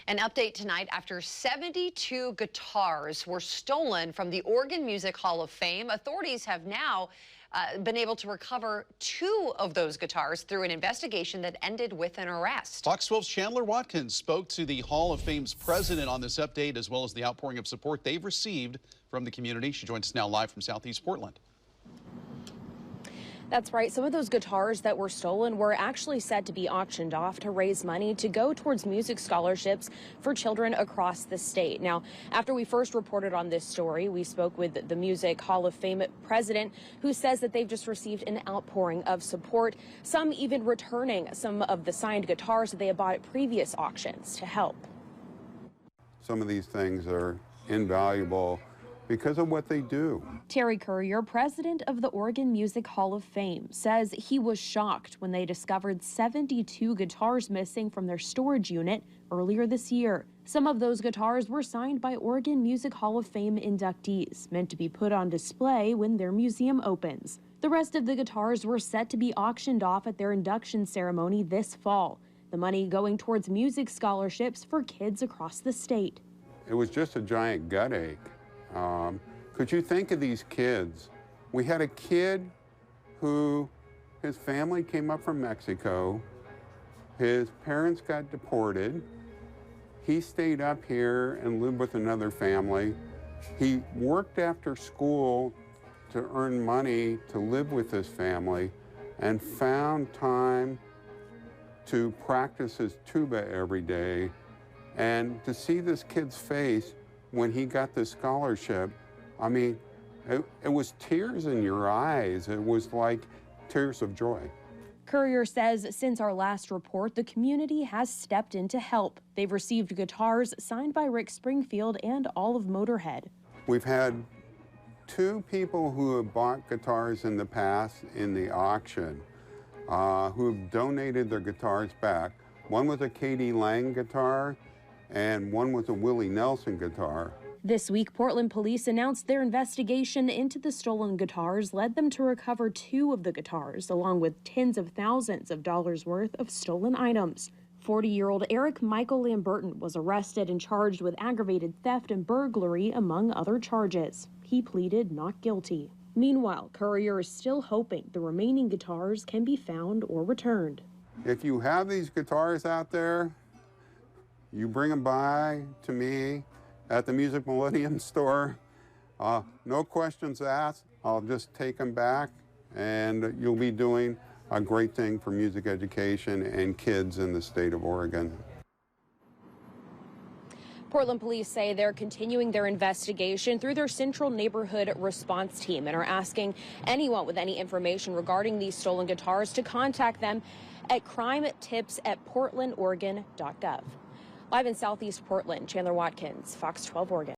An update tonight after 72 guitars were stolen from the Oregon Music Hall of Fame. Authorities have now been able to recover 2 of those guitars through an investigation that ended with an arrest. Fox 12's Chandler Watkins spoke to the Hall of Fame's president on this update, as well as the outpouring of support they've received from the community. She joins us now live from Southeast Portland. That's right. Some of those guitars that were stolen were actually set to be auctioned off to raise money to go towards music scholarships for children across the state. Now, after we first reported on this story, we spoke with the Music Hall of Fame president, who says that they've just received an outpouring of support, some even returning some of the signed guitars that they had bought at previous auctions to help. Some of these things are invaluable because of what they do. Terry Currier, president of the Oregon Music Hall of Fame, says he was shocked when they discovered 72 guitars missing from their storage unit earlier this year. Some of those guitars were signed by Oregon Music Hall of Fame inductees, meant to be put on display when their museum opens. The rest of the guitars were set to be auctioned off at their induction ceremony this fall, the money going towards music scholarships for kids across the state. It was just a giant gut ache. Could you think of these kids? We had a kid who, his family came up from Mexico. His parents got deported. He stayed up here and lived with another family. He worked after school to earn money to live with his family and found time to practice his tuba every day. And to see this kid's face when he got the scholarship, I mean, it was tears in your eyes. It was like tears of joy. Currier says since our last report, the community has stepped in to help. They've received guitars signed by Rick Springfield and all of Motorhead. We've had 2 people who have bought guitars in the past in the auction who have donated their guitars back. One was a K.D. Lang guitar, and one was a Willie Nelson guitar. This week, Portland police announced their investigation into the stolen guitars led them to recover 2 of the guitars, along with tens of thousands of dollars worth of stolen items. 40-year-old Eric Michael Lamberton was arrested and charged with aggravated theft and burglary, among other charges. He pleaded not guilty. Meanwhile, Currier is still hoping the remaining guitars can be found or returned. If you have these guitars out there, you bring them by to me at the Music Millennium store. No questions asked. I'll just take them back, and you'll be doing a great thing for music education and kids in the state of Oregon. Portland police say they're continuing their investigation through their Central Neighborhood Response Team and are asking anyone with any information regarding these stolen guitars to contact them at crimetips@portlandoregon.gov. Live in Southeast Portland, Chandler Watkins, Fox 12 Oregon.